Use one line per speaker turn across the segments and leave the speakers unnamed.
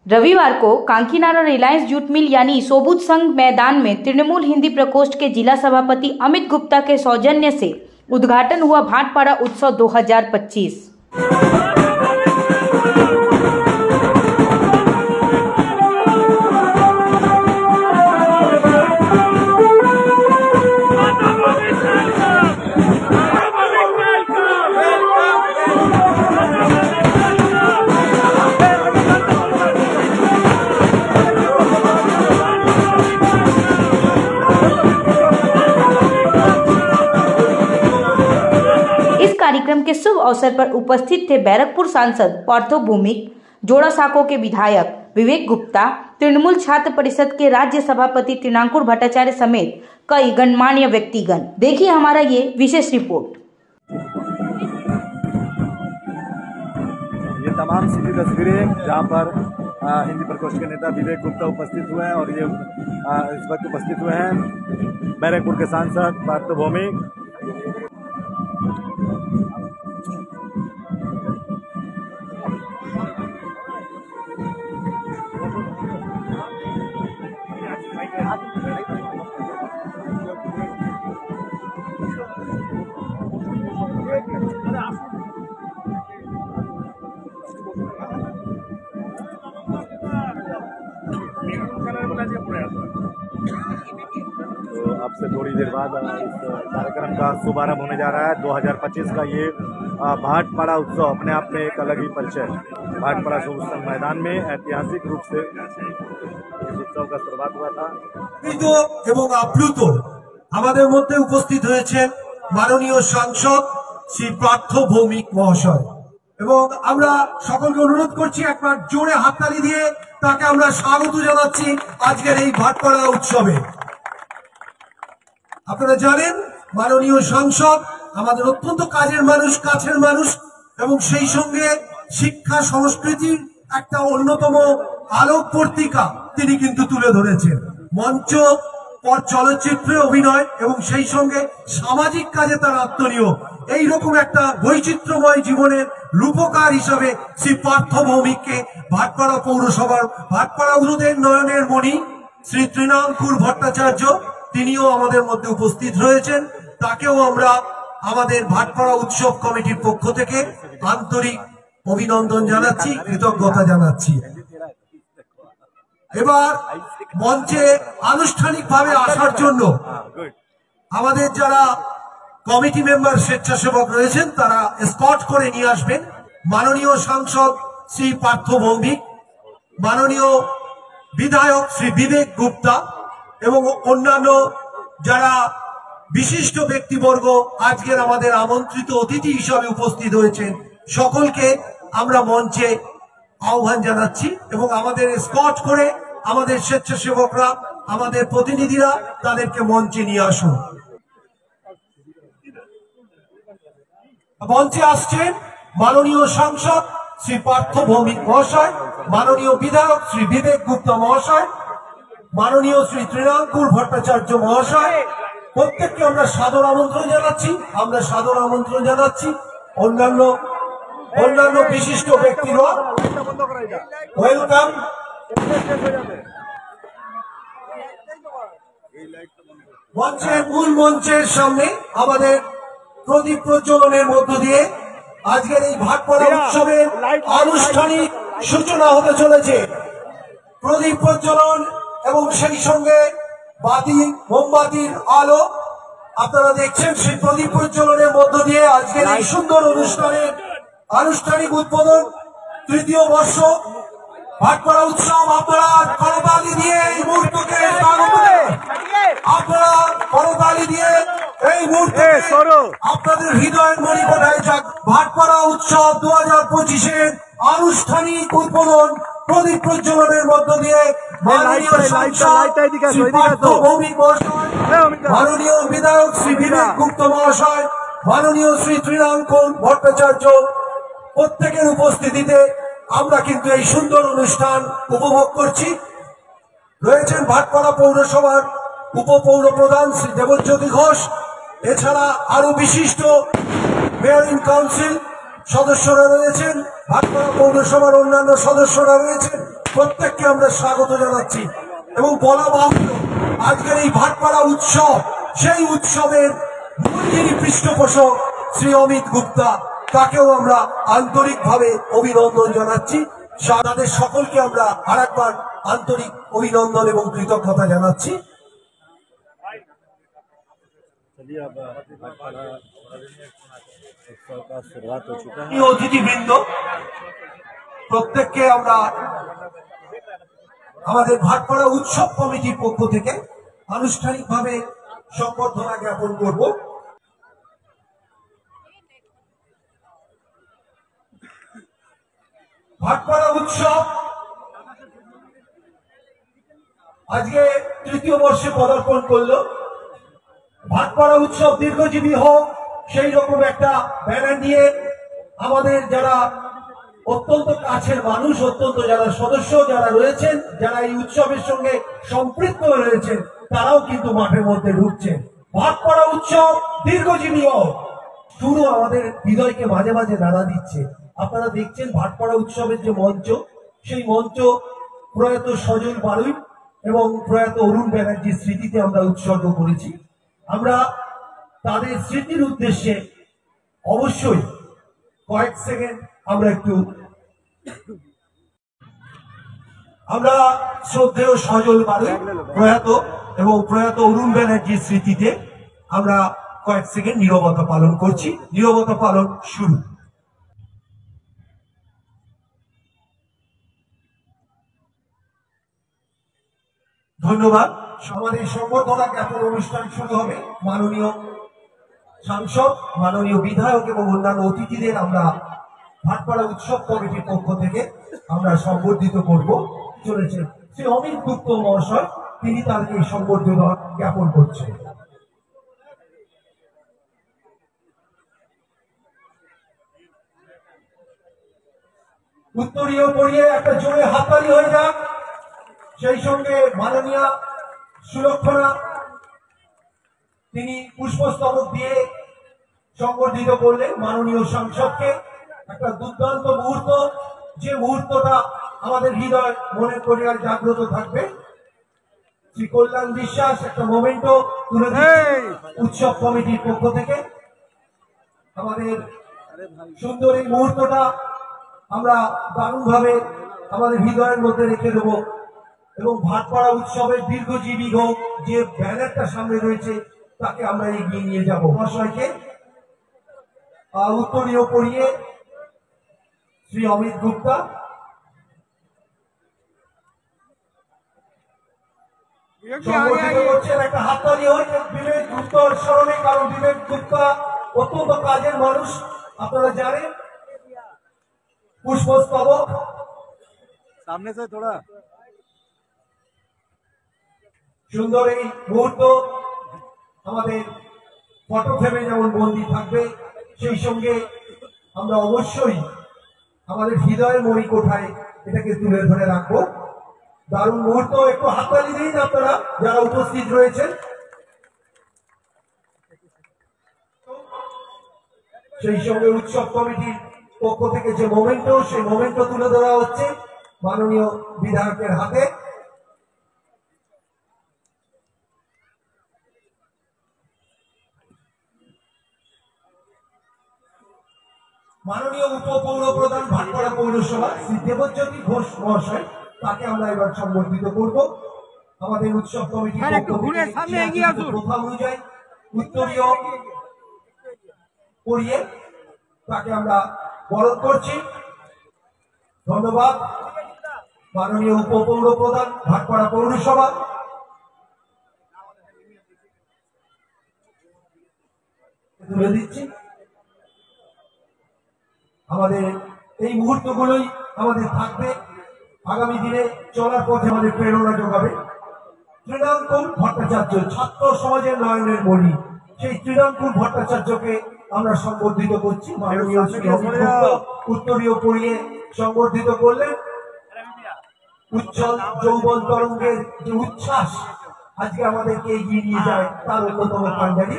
रविवार को कांकीनाडा Reliance jute mill यानी सोबूत संघ मैदान में तृणमूल हिंदी प्रकोष्ठ के जिला सभापति अमित गुप्ता के सौजन्य से उद्घाटन हुआ भाटपाड़ा उत्सव 2025। कार्यक्रम के शुभ अवसर पर उपस्थित थे बैरकपुर सांसद पार्थो भौमिक, जोड़ासांको के विधायक विवेक गुप्ता, तृणमूल छात्र परिषद के राज्य सभापति तृणांकुर भट्टाचार्य समेत कई गणमान्य व्यक्तिगण। देखिए हमारा ये विशेष रिपोर्ट।
ये तमाम सीधी तस्वीरें जहां पर हिंदी प्रकोष्ठ के नेता विवेक गुप्ता उपस्थित हुए हैं और ये इस वक्त उपस्थित हुए हैं बैरकपुर के सांसद पार्थो भौमिक। तो अब से थोड़ी देर बाद इस कार्यक्रम का शुभारंभ होने जा रहा है। 2025 का ये भाटपाड़ा उत्सव अपने आप में एक अलग ही परिचय। भाटपाड़ा सोबूत संघ मैदान में ऐतिहासिक रूप से इस उत्सव का शुरुआत हुआ था।
এবং আপ্লুত আমাদের মধ্যে উপস্থিত হয়েছেন মাননীয় সাংসদ শ্রী পার্থ ভৌমিক মহাশয় এবং আমরা সকলকে অনুরোধ করছি একবার জোরে হাততালি দিয়ে তাকে আমরা স্বাগত জানাচ্ছি আজকের এই ভাটপাড়া উৎসবে। আপনারা জানেন মাননীয় সাংসদ আমাদের অত্যন্ত কাজের মানুষ, কাছের মানুষ এবং সেই সঙ্গে শিক্ষা সংস্কৃতির একটা অন্যতম আলোক পত্রিকা তিনি কিন্তু তুলে ধরেছেন। মঞ্চ পর চলচ্চিত্রে অভিনয় এবং সেই সঙ্গে সামাজিক কাজে তার আত্মনিয়োগ, এইরকম একটা বৈচিত্র্যময় জীবনের রূপকার হিসাবে শ্রী পার্থ ভৌমিককে ভাটপাড়া পৌরসভার ভাটপাড়া উন্নয়নের মণি শ্রী তৃণাঙ্কুর ভট্টাচার্য তিনিও আমাদের মধ্যে উপস্থিত রয়েছেন। তাকেও আমরা আমাদের ভাটপাড়া উৎসব কমিটির পক্ষ থেকে আন্তরিক অভিনন্দন জানাচ্ছি, কৃতজ্ঞতা জানাচ্ছি। এবার মঞ্চে আনুষ্ঠানিকভাবে আসার জন্য আমাদের যারা কমিটি মেম্বার স্বেচ্ছাসেবক রয়েছেন তারা এসকর্ট করে নিয়ে আসবেন মাননীয় সাংসদ শ্রী পার্থ ভৌমিক, মাননীয় বিধায়ক শ্রী বিবেক গুপ্তা এবং অন্যান্য যারা বিশিষ্ট ব্যক্তিবর্গ আজকের আমাদের আমন্ত্রিত অতিথি হিসাবে উপস্থিত হয়েছেন সকলকে আমরা মঞ্চে আহ্বান জানাচ্ছি এবং আমাদের এসকর্ট করে আমাদের স্বেচ্ছাসেবকরা, আমাদের প্রতিনিধিরা তাদেরকে মঞ্চে নিয়ে আসুন। মঞ্চে আসছেন মাননীয় সাংসদ শ্রী পার্থ ভৌমিক মহাশয়, মাননীয় বিধায়ক শ্রী বিবেক গুপ্তা মহাশয়, মাননীয় শ্রী তৃণাঙ্কুর ভট্টাচার্য মহাশয়। প্রত্যেককে আমরা সাদর আমন্ত্রণ জানাচ্ছি। অন্যান্য বিশিষ্ট ব্যক্তিরা ওয়েলকাম। মূল মঞ্চের সামনে আমাদের প্রদীপ প্রজ্বলনের মধ্য দিয়ে আজকের এই ভাটপাড়া উৎসবের আনুষ্ঠানিক সূচনা হতে চলেছে। প্রদীপ প্রজ্বলন এবং সেই সঙ্গে মোমবাতির আলো আপনারা দেখছেন। সেই প্রদীপ প্রজ্বলনের মধ্য দিয়ে আজকের এই সুন্দর অনুষ্ঠানের আনুষ্ঠানিক উদ্বোধন। তৃতীয় বর্ষ ভাটপাড়া উৎসব আপনারা করতালি দিয়ে এই মুহূর্তকে আপনাদের হৃদয়ের মণিকোঠায় যাক। ভাটপাড়া উৎসব 2025-এর আনুষ্ঠানিক উদ্বোধন প্রদীপ প্রজ্বলনের মধ্য দিয়ে মাননীয় সাংসদ শ্রী পার্থ ভৌমিক মহাশয়, মাননীয় বিধায়ক শ্রী বিবেক গুপ্তা মহাশয়, মাননীয় শ্রী তৃণাঙ্কুর ভট্টাচার্য প্রত্যেকের উপস্থিতিতে আমরা কিন্তু এই সুন্দর অনুষ্ঠান উপভোগ করছি। রয়েছেন ভাটপাড়া পৌরসভার উপপৌর প্রধান শ্রী দেবজ্যোতি ঘোষ, এছাড়া আরো বিশিষ্ট মেয়র ইন কাউন্সিল সদস্যরা রয়েছেন, ভাটপাড়া পৌরসভার অন্যান্য সদস্যরা রয়েছেন। প্রত্যেককে আমরা স্বাগত জানাচ্ছি এবং বলা বাহুল্য আজকের এই ভাটপাড়া উৎসব সেই উৎসবের মূল যিনি পৃষ্ঠপোষক শ্রী অমিত গুপ্তা, তাকেও আমরা আন্তরিকভাবে অভিনন্দন জানাচ্ছি। তাদের সকলকে আমরা আরেকবার আন্তরিক অভিনন্দন এবং কৃতজ্ঞতা জানাচ্ছি। অতিথিবৃন্দ প্রত্যেককে আমরা আমাদের ভাটপাড়া উৎসব কমিটির পক্ষ থেকে আনুষ্ঠানিকভাবে সংবর্ধনা জ্ঞাপন করব। ভাটপাড়া উৎসব আজকে তৃতীয় বর্ষে পদার্পণ করলো। ভাটপাড়া উৎসব দীর্ঘজীবী হোক সেই রকম একটা ব্যানার নিয়ে আমাদের যারা অত্যন্ত কাছের মানুষ, অত্যন্ত যারা সদস্য যারা রয়েছেন, যারা এই উৎসবের সঙ্গে সম্পৃক্ত রয়েছেন, তারাও কিন্তু মাঠের মধ্যে ঢুকছেন। ভাটপাড়া উৎসব দীর্ঘজীবী হোক শুরু আমাদের হৃদয়কে মাঝে মাঝে নাড়া দিচ্ছে। আপনারা দেখছেন ভাটপাড়া উৎসবের যে মঞ্চ, সেই মঞ্চ প্রয়াত সজল বারুই এবং প্রয়াত অরুণ ব্যানার্জির স্মৃতিতে আমরা উৎসর্গ করেছি। আমরা তাদের স্মৃতির উদ্দেশ্যে অবশ্যই কয়েক সেকেন্ড আমরা শ্রদ্ধেয় সজল বারুই প্রয়াত এবং প্রয়াত অরুণ ব্যানার্জির স্মৃতিতে আমরা কয়েক সেকেন্ড নীরবতা পালন করছি। নীরবতা পালন শুরু। ধন্যবাদ। আমাদের সংবর্ধনা জ্ঞাপন অনুষ্ঠান শুরু হবে। মাননীয় সাংসদ, মাননীয় বিধায়ক এবং অন্যান্য অতিথিদের আমরা ভাটপাড়া উৎসব কমিটির পক্ষ থেকে আমরা সংবর্ধিত করব। চলেছেন শ্রী অমিত গুপ্ত মহাশয়, তিনি তার এই সংবর্ধনা জ্ঞাপন করছেন। উত্তরীয় পড়িয়ে একটা জোরে হাততালি হয়ে যাক। সেই সঙ্গে মাননীয় সুলক্ষণা, তিনি পুষ্পস্তবক দিয়ে সংবর্ধিত করলেন মাননীয় সাংসদকে। একটা দুর্দান্ত মুহূর্ত, যে মুহূর্তটা আমাদের হৃদয় মনে করে আর জাগ্রত থাকবে। শ্রী কল্যাণ বিশ্বাস একটা মোমেন্টও তুলে দিচ্ছেন উৎসব কমিটির পক্ষ থেকে। আমাদের সুন্দর এই মুহূর্তটা আমরা দারুণভাবে আমাদের হৃদয়ের মধ্যে রেখে দেবো এবং ভাটপাড়া উৎসবের দীর্ঘজীবী হোক যে ব্যানারটা সামনে রয়েছে তাকে আমরা এগিয়ে নিয়ে যাব। মহাশয়কে উত্তরীয় পড়িয়ে শ্রী অমিত গুপ্তা সংগঠিত করছেন। একটা হাততালি হয়েছে বিবেক গুপ্তার স্মরণে, কারণ বিবেক গুপ্তা অত্যন্ত কাজের মানুষ, আপনারা জানেন। পুষ্পস্তবক
सामने से थोड़ा
সুন্দর এই মুহূর্ত আমাদের ফটো ফ্রেমে যেমন বন্দী থাকবে, সেই সঙ্গে আমরা অবশ্যই আমাদের হৃদয়ের মণিকোঠায় এটাকে তুলে ধরে রাখবো। দারুণ মুহূর্ত, একটু হাততালি দিন আপনারা যারা উপস্থিত রয়েছেন। সেই সঙ্গে উৎসব কমিটির পক্ষ থেকে যে মোমেন্টো, সেই মোমেন্টো তুলে ধরা হচ্ছে মাননীয় বিধায়কের হাতে। মাননীয় উপপৌর প্রধান ভাটপাড়া পৌরসভা শ্রী দেবজ্যোতি ঘোষ মহাশয়, তাকে আমরা এবার সম্বর্ধিত করব। আমাদের উৎসব কমিটির পক্ষ থেকে প্রথা অনুযায়ী উত্তরীয় পড়িয়ে তাকে আমরা বরণ করছি। ধন্যবাদ। মাননীয় উপপৌর প্রধান ভাটপাড়া পৌরসভা, তুলে দিচ্ছি। আমাদের এই মুহূর্তগুলোই আমাদের থাকবে, আগামী দিনে চলার পথে আমাদের প্রেরণা যোগাবে। তৃণাঙ্কুর ভট্টাচার্য, ছাত্র সমাজের নয়নের মণি, সেই তৃণাঙ্কুর ভট্টাচার্যকে আমরা সংবর্ধিত করছি। মাননীয় উত্তরীয় পড়িয়ে সংবর্ধিত করলেন। উজ্জ্বল যৌবন তরঙ্গের যে উচ্ছ্বাস আজকে আমাদেরকে এগিয়ে নিয়ে যায়, তার অন্যতম কাণ্ডারি,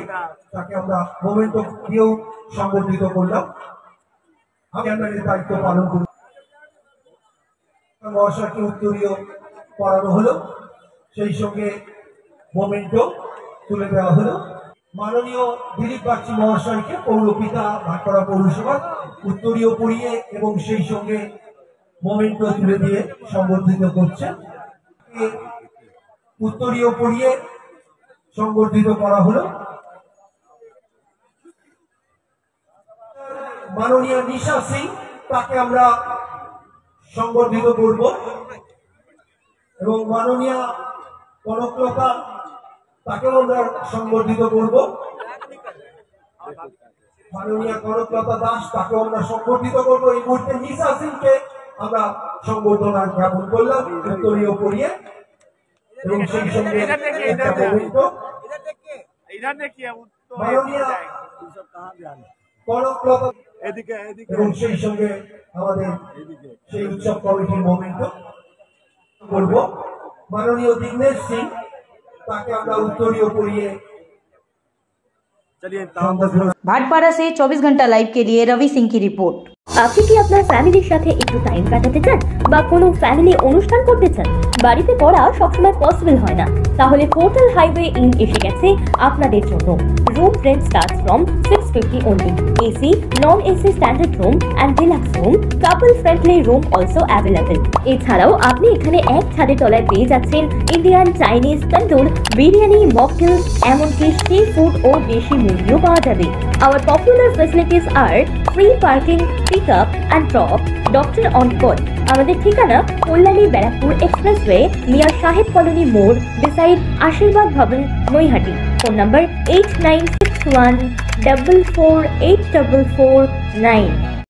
তাকে আমরা মোমেন্টো দিয়েও সংবর্ধিত করলাম। আমি আপনাদের দায়িত্ব পালন করি। মহাশয়কে উত্তরীয় পড়ানো হলো, সেই সঙ্গে মোমেন্টো তুলে দেওয়া হলো। মাননীয় দিলীপ বাগচি মহাশয়কে পৌরপিতা ভাটপাড়া পৌরসভা উত্তরীয় পড়িয়ে এবং সেই সঙ্গে মোমেন্টো তুলে দিয়ে সংবর্ধিত করছে। উত্তরীয় পড়িয়ে সংবর্ধিত করা হলো মাননীয় নিশা সিং, তাকে আমরা সংবর্ধিত করব এবং মাননীয় কনকলতা, তাকেও আমরা সংবর্ধিত করব। মাননীয় কনকলতা দাস, তাকেও আমরা সংবর্ধিত করব। এই মুহূর্তে নিশা সিংকে আমরা সংবর্ধনা জ্ঞাপন করলাম উত্তরীয় পড়িয়ে এবং সেই সঙ্গে মাননীয় কনকলতা এবং সেই সঙ্গে আমাদের সেই উৎসব কমিটির মোমেন্ট করব। মাননীয় দিগ্নেশ সিং, তাকে আমরা उत्तरीय पढ़िए।
भाटपाड़ा से 24 घंटा लाइव के लिए रवि सिंह की रिपोर्ट।
আপনি কি আপনার ফ্যামিলির সাথে একটু টাইম কাটাতে চান বা কোনো ফ্যামিলি অনুষ্ঠান করতে চান? বাড়িতে করা সবসময় পসিবল হয় না, তাহলে পোর্টাল হাইওয়ে ইন এসে গেছে আপনাদের জন্য। Room rent starts from 650 only. AC, non-AC standard room and deluxe room, couple friendly room also available. এছাড়াও আপনি এখানে এক ছাদের তলায় পেয়ে যাচ্ছেন Indian, Chinese, tandoor, biryani, mocktail, এমনকি সি ফুড ও দেশি মুরগিও পাওয়া যাবে। Our popular facilities are free parking, pick up and drop, doctor on call. আমাদের ঠিকানা কল্যাণী ব্যারাকপুর এক্সপ্রেসওয়ে, নিয়ার সাহেব কলোনি মোড়, বিসাইড আশীর্বাদ ভবন, নৈহাটি। Phone number 8961448449।